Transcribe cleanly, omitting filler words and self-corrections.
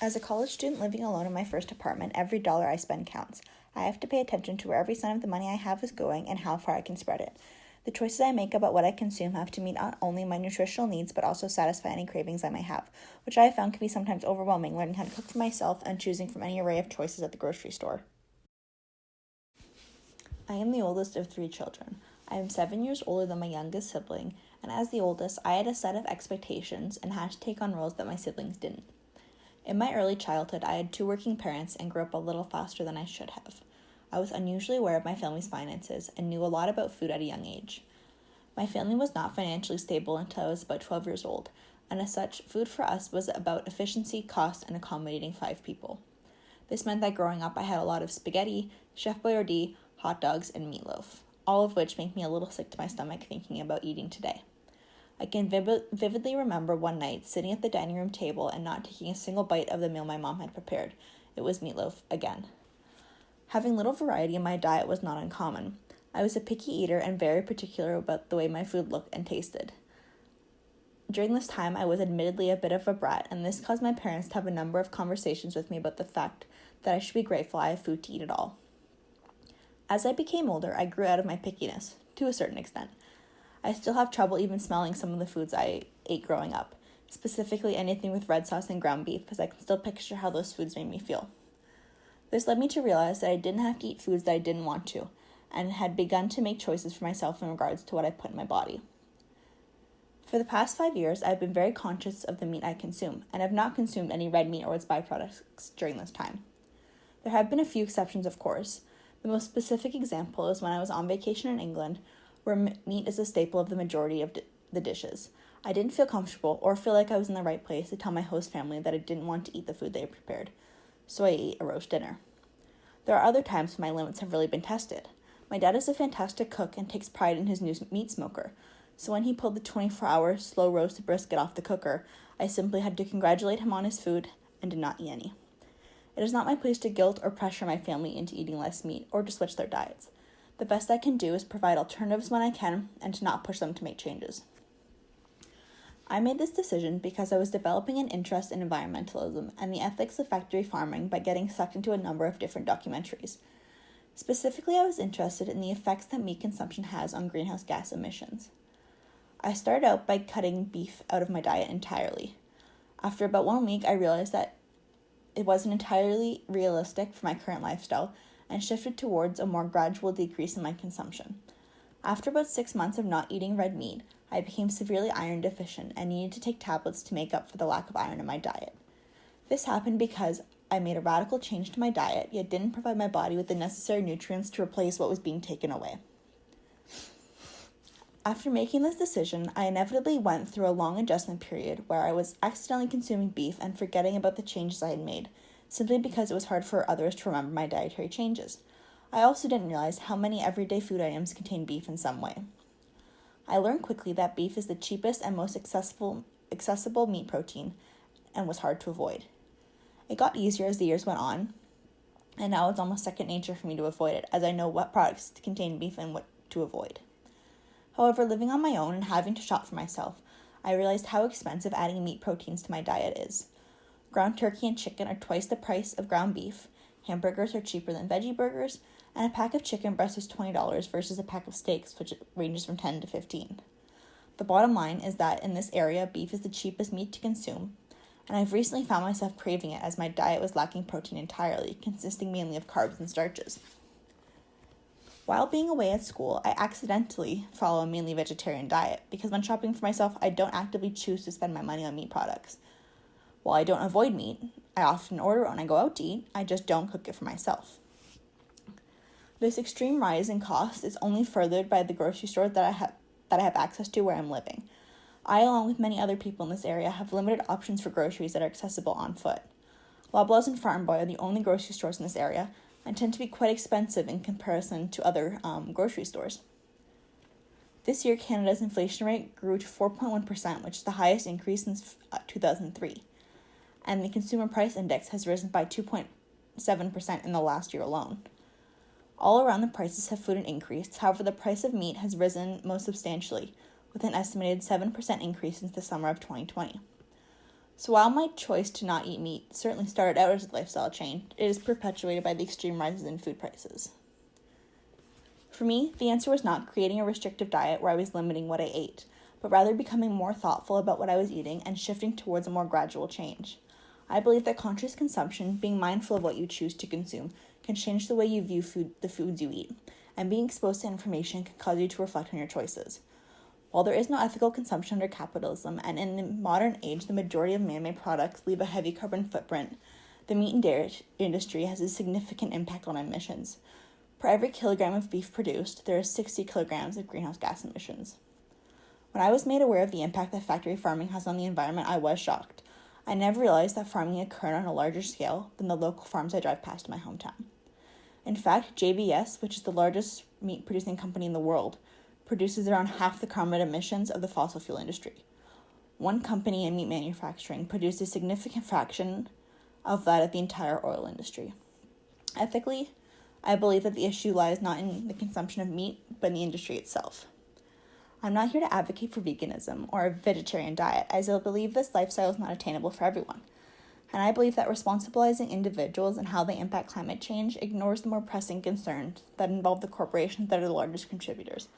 As a college student living alone in my first apartment, every dollar I spend counts. I have to pay attention to where every cent of the money I have is going and how far I can spread it. The choices I make about what I consume have to meet not only my nutritional needs but also satisfy any cravings I may have, which I have found can be sometimes overwhelming learning how to cook for myself and choosing from any array of choices at the grocery store. I am the oldest of 3 children. I am 7 years older than my youngest sibling, and as the oldest, I had a set of expectations and had to take on roles that my siblings didn't. In my early childhood, I had 2 working parents and grew up a little faster than I should have. I was unusually aware of my family's finances and knew a lot about food at a young age. My family was not financially stable until I was about 12 years old, and as such, food for us was about efficiency, cost, and accommodating 5 people. This meant that growing up, I had a lot of spaghetti, Chef Boyardee, hot dogs, and meatloaf, all of which make me a little sick to my stomach thinking about eating today. I can vividly remember one night sitting at the dining room table and not taking a single bite of the meal my mom had prepared. It was meatloaf again. Having little variety in my diet was not uncommon. I was a picky eater and very particular about the way my food looked and tasted. During this time, I was admittedly a bit of a brat, and this caused my parents to have a number of conversations with me about the fact that I should be grateful I have food to eat at all. As I became older, I grew out of my pickiness, to a certain extent. I still have trouble even smelling some of the foods I ate growing up, specifically anything with red sauce and ground beef, because I can still picture how those foods made me feel. This led me to realize that I didn't have to eat foods that I didn't want to, and had begun to make choices for myself in regards to what I put in my body. For the past 5 years, I've been very conscious of the meat I consume, and have not consumed any red meat or its byproducts during this time. There have been a few exceptions, of course. The most specific example is when I was on vacation in England, where meat is a staple of the majority of the dishes. I didn't feel comfortable or feel like I was in the right place to tell my host family that I didn't want to eat the food they had prepared, so I ate a roast dinner. There are other times when my limits have really been tested. My dad is a fantastic cook and takes pride in his new meat smoker, so when he pulled the 24-hour slow roasted brisket off the cooker, I simply had to congratulate him on his food and did not eat any. It is not my place to guilt or pressure my family into eating less meat or to switch their diets. The best I can do is provide alternatives when I can and to not push them to make changes. I made this decision because I was developing an interest in environmentalism and the ethics of factory farming by getting sucked into a number of different documentaries. Specifically, I was interested in the effects that meat consumption has on greenhouse gas emissions. I started out by cutting beef out of my diet entirely. After about 1 week, I realized that it wasn't entirely realistic for my current lifestyle and shifted towards a more gradual decrease in my consumption. After about 6 months of not eating red meat, I became severely iron deficient and needed to take tablets to make up for the lack of iron in my diet. This happened because I made a radical change to my diet, yet didn't provide my body with the necessary nutrients to replace what was being taken away. After making this decision, I inevitably went through a long adjustment period where I was accidentally consuming beef and forgetting about the changes I had made, simply because it was hard for others to remember my dietary changes. I also didn't realize how many everyday food items contain beef in some way. I learned quickly that beef is the cheapest and most accessible meat protein and was hard to avoid. It got easier as the years went on, and now it's almost second nature for me to avoid it, as I know what products contain beef and what to avoid. However, living on my own and having to shop for myself, I realized how expensive adding meat proteins to my diet is. Ground turkey and chicken are twice the price of ground beef, hamburgers are cheaper than veggie burgers, and a pack of chicken breasts is $20 versus a pack of steaks, which ranges from $10 to $15. The bottom line is that in this area, beef is the cheapest meat to consume, and I've recently found myself craving it as my diet was lacking protein entirely, consisting mainly of carbs and starches. While being away at school, I accidentally follow a mainly vegetarian diet because when shopping for myself, I don't actively choose to spend my money on meat products. While I don't avoid meat, I often order it when I go out to eat, I just don't cook it for myself. This extreme rise in cost is only furthered by the grocery store that I have access to where I'm living. I, along with many other people in this area, have limited options for groceries that are accessible on foot. Loblaws and Farm Boy are the only grocery stores in this area, and tend to be quite expensive in comparison to other grocery stores. This year, Canada's inflation rate grew to 4.1%, which is the highest increase since 2003, and the Consumer Price Index has risen by 2.7% in the last year alone. All around, the prices have food increased. However, the price of meat has risen most substantially, with an estimated 7% increase since the summer of 2020. So while my choice to not eat meat certainly started out as a lifestyle change, it is perpetuated by the extreme rises in food prices. For me, the answer was not creating a restrictive diet where I was limiting what I ate, but rather becoming more thoughtful about what I was eating and shifting towards a more gradual change. I believe that conscious consumption, being mindful of what you choose to consume, can change the way you view the foods you eat, and being exposed to information can cause you to reflect on your choices. While there is no ethical consumption under capitalism, and in the modern age the majority of man-made products leave a heavy carbon footprint, the meat and dairy industry has a significant impact on emissions. For every kilogram of beef produced, there are 60 kilograms of greenhouse gas emissions. When I was made aware of the impact that factory farming has on the environment, I was shocked. I never realized that farming occurred on a larger scale than the local farms I drive past in my hometown. In fact, JBS, which is the largest meat-producing company in the world, produces around half the carbon emissions of the fossil fuel industry. One company in meat manufacturing produces a significant fraction of that of the entire oil industry. Ethically, I believe that the issue lies not in the consumption of meat, but in the industry itself. I'm not here to advocate for veganism or a vegetarian diet, as I believe this lifestyle is not attainable for everyone. And I believe that responsibilizing individuals and how they impact climate change ignores the more pressing concerns that involve the corporations that are the largest contributors.